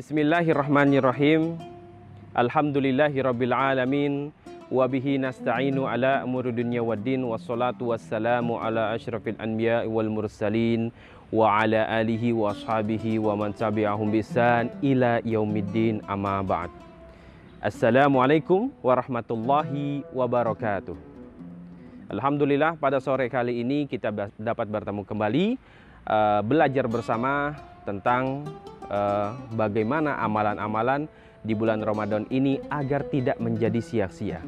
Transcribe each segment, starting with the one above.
Bismillahirrahmanirrahim. Alhamdulillahirabbil alamin wa bihi nasta'inu ala umuri dunya waddin wassalatu wassalamu ala asyrafil anbiya'i wal mursalin wa ala alihi wa ashabihi wa man tabi'ahum biihsan ila yaumiddin, amma ba'd. Assalamualaikum warahmatullahi wabarakatuh. Alhamdulillah, pada sore kali ini kita dapat bertemu kembali, belajar bersama tentang bagaimana amalan-amalan di bulan Ramadan ini agar tidak menjadi sia-sia.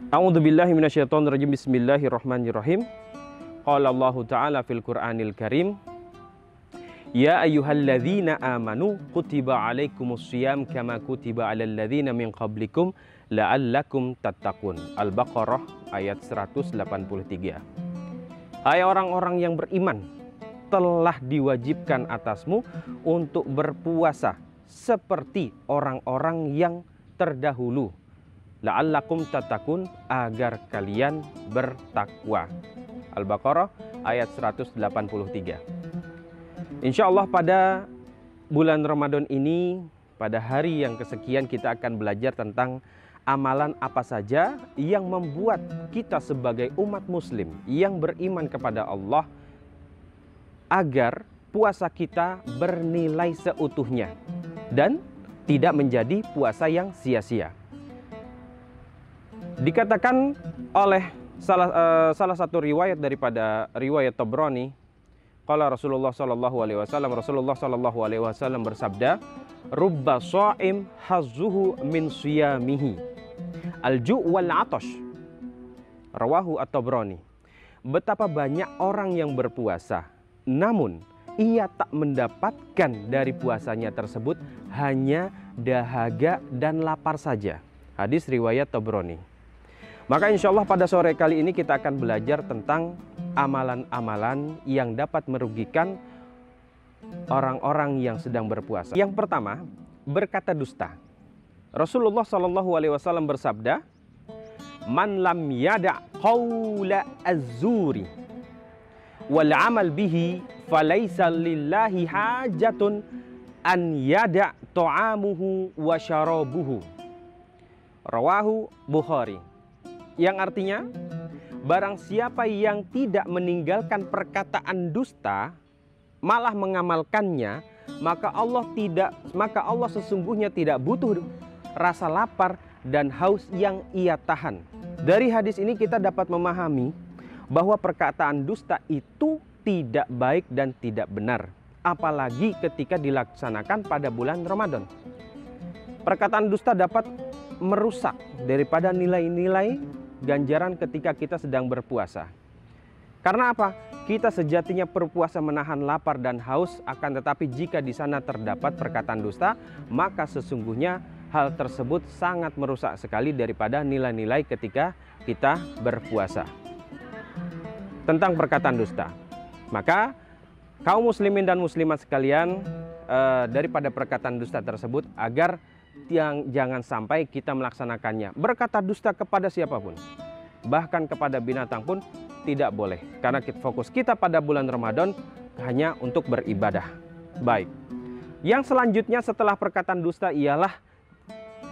A'udzubillahi minasyaitonirrajim. Bismillahirrahmanirrahim. Qala Allahu ta'ala fil Qur'anil Karim, ya ayyuhalladzina amanu kutiba alaikumussyiyam kama kutiba alal ladzina min qablikum la'allakum tattaqun. Al-Baqarah ayat 183. Hai orang-orang yang beriman, telah diwajibkan atasmu untuk berpuasa seperti orang-orang yang terdahulu. La'allakum tattaqun, agar kalian bertakwa. Al-Baqarah ayat 183. Insya Allah pada bulan Ramadan ini, pada hari yang kesekian, kita akan belajar tentang amalan apa saja yang membuat kita sebagai umat muslim yang beriman kepada Allah agar puasa kita bernilai seutuhnya dan tidak menjadi puasa yang sia-sia. Dikatakan oleh salah satu riwayat daripada riwayat Tabrani, qala Rasulullah sallallahu alaihi wasallam bersabda, rubba sha'im hazzuhu min siyamihi al-ju' wal 'atash. Rawahu at-Tabrani. Betapa banyak orang yang berpuasa, namun ia tak mendapatkan dari puasanya tersebut hanya dahaga dan lapar saja. Hadis riwayat Tabrani. Maka insya Allah pada sore kali ini kita akan belajar tentang amalan-amalan yang dapat merugikan orang-orang yang sedang berpuasa. Yang pertama, berkata dusta. Rasulullah SAW bersabda, man lam yada' qawla az-zuri wal amal bihi falaysa lillahi hajatun an yada' ta'amuhu wa syarabuhu. Rawahu Bukhari. Yang artinya, barang siapa yang tidak meninggalkan perkataan dusta malah mengamalkannya, maka Allah sesungguhnya tidak butuh rasa lapar dan haus yang ia tahan. Dari hadis ini kita dapat memahami bahwa perkataan dusta itu tidak baik dan tidak benar, apalagi ketika dilaksanakan pada bulan Ramadan. Perkataan dusta dapat merusak daripada nilai-nilai ganjaran ketika kita sedang berpuasa. Karena apa? Kita sejatinya berpuasa menahan lapar dan haus, akan tetapi jika di sana terdapat perkataan dusta, maka sesungguhnya hal tersebut sangat merusak sekali daripada nilai-nilai ketika kita berpuasa. Tentang perkataan dusta, maka kaum muslimin dan muslimat sekalian, daripada perkataan dusta tersebut, agar jangan sampai kita melaksanakannya. Berkata dusta kepada siapapun, bahkan kepada binatang pun tidak boleh, karena fokus kita pada bulan Ramadan hanya untuk beribadah. Baik, yang selanjutnya setelah perkataan dusta ialah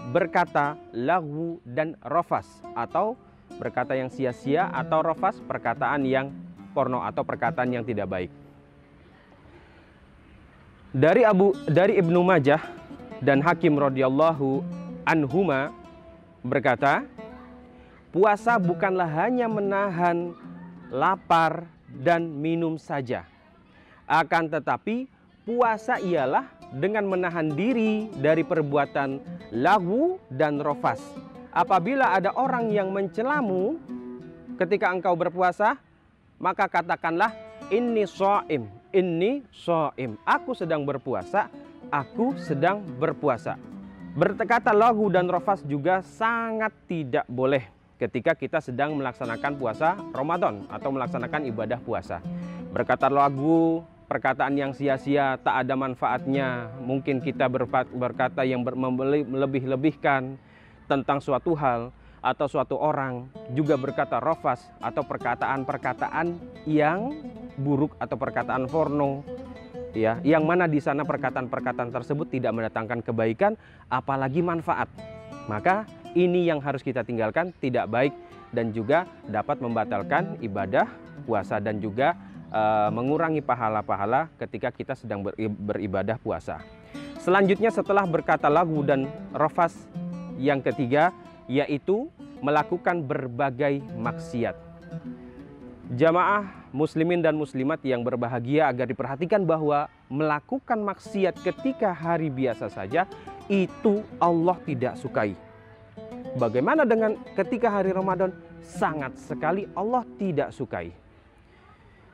berkata lagwu dan rafas, atau berkata yang sia-sia, atau rafas, perkataan yang porno atau perkataan yang tidak baik. Dari Ibnu Majah dan Hakim radhiyallahu anhuma berkata, puasa bukanlah hanya menahan lapar dan minum saja, akan tetapi puasa ialah dengan menahan diri dari perbuatan lagwu dan rafas. Apabila ada orang yang mencelamu ketika engkau berpuasa, maka katakanlah inni shaim, aku sedang berpuasa, aku sedang berpuasa. Berkata lagwu dan rafas juga sangat tidak boleh ketika kita sedang melaksanakan puasa Ramadan atau melaksanakan ibadah puasa. Berkata lagwu, perkataan yang sia-sia, tak ada manfaatnya. Mungkin kita berkata yang melebih-lebihkan tentang suatu hal atau suatu orang. Juga berkata rafas atau perkataan-perkataan yang buruk atau perkataan porno. ya, yang mana di sana perkataan-perkataan tersebut tidak mendatangkan kebaikan apalagi manfaat. Maka ini yang harus kita tinggalkan, tidak baik dan juga dapat membatalkan ibadah puasa dan juga mengurangi pahala-pahala ketika kita sedang beribadah puasa. Selanjutnya setelah berkata lagu dan rafas, yang ketiga yaitu melakukan berbagai maksiat. Jamaah muslimin dan muslimat yang berbahagia, agar diperhatikan bahwa melakukan maksiat ketika hari biasa saja itu Allah tidak sukai. Bagaimana dengan ketika hari Ramadan? Sangat sekali Allah tidak sukai.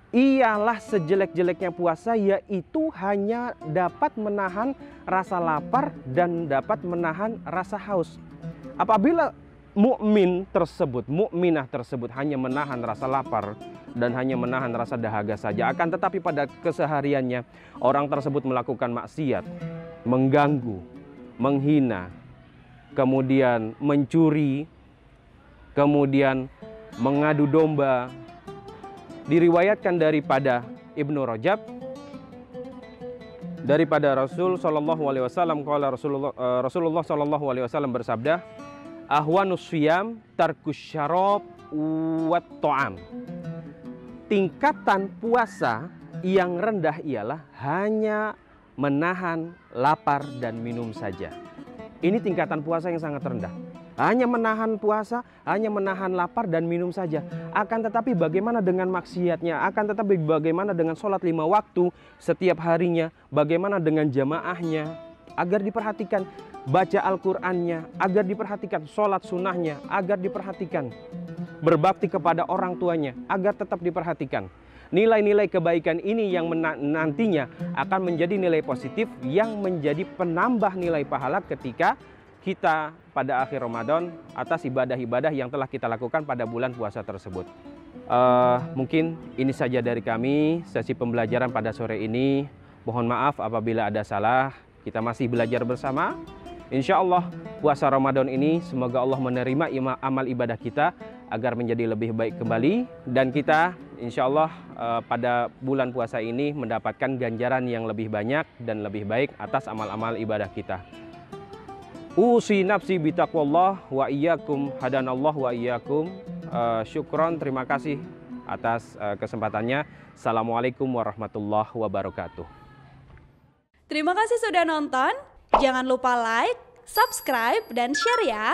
Ialah sejelek-jeleknya puasa, yaitu hanya dapat menahan rasa lapar dan dapat menahan rasa haus. Apabila mukminah tersebut hanya menahan rasa lapar dan hanya menahan rasa dahaga saja, akan tetapi pada kesehariannya orang tersebut melakukan maksiat, mengganggu, menghina, kemudian mencuri, kemudian mengadu domba. Diriwayatkan daripada Ibnu Rajab, daripada Rasul Shallallahu Alaihi Wasallam, qala Rasulullah Shallallahu Alaihi Wasallam bersabda, ahwanus siyam tarkus syarab wat ta'am. Tingkatan puasa yang rendah ialah hanya menahan lapar dan minum saja. Ini tingkatan puasa yang sangat rendah. Hanya menahan puasa, hanya menahan lapar dan minum saja. Akan tetapi bagaimana dengan maksiatnya? Akan tetapi bagaimana dengan sholat 5 waktu setiap harinya? Bagaimana dengan jamaahnya? Agar diperhatikan. Baca Al-Qur'annya, agar diperhatikan. Sholat sunnahnya, agar diperhatikan. Berbakti kepada orang tuanya, agar tetap diperhatikan. Nilai-nilai kebaikan ini yang nantinya akan menjadi nilai positif yang menjadi penambah nilai pahala ketika kita pada akhir Ramadan atas ibadah-ibadah yang telah kita lakukan pada bulan puasa tersebut. Mungkin ini saja dari kami sesi pembelajaran pada sore ini. Mohon maaf apabila ada salah. Kita masih belajar bersama. Insya Allah puasa Ramadan ini semoga Allah menerima amal ibadah kita agar menjadi lebih baik kembali. Dan kita insya Allah pada bulan puasa ini mendapatkan ganjaran yang lebih banyak dan lebih baik atas amal-amal ibadah kita. Usi nafsi bitaqwallah wa iyyakum hadanallah wa iyyakum. Syukron, terima kasih atas kesempatannya. Assalamualaikum warahmatullahi wabarakatuh. Terima kasih sudah nonton. Jangan lupa like, subscribe, dan share ya.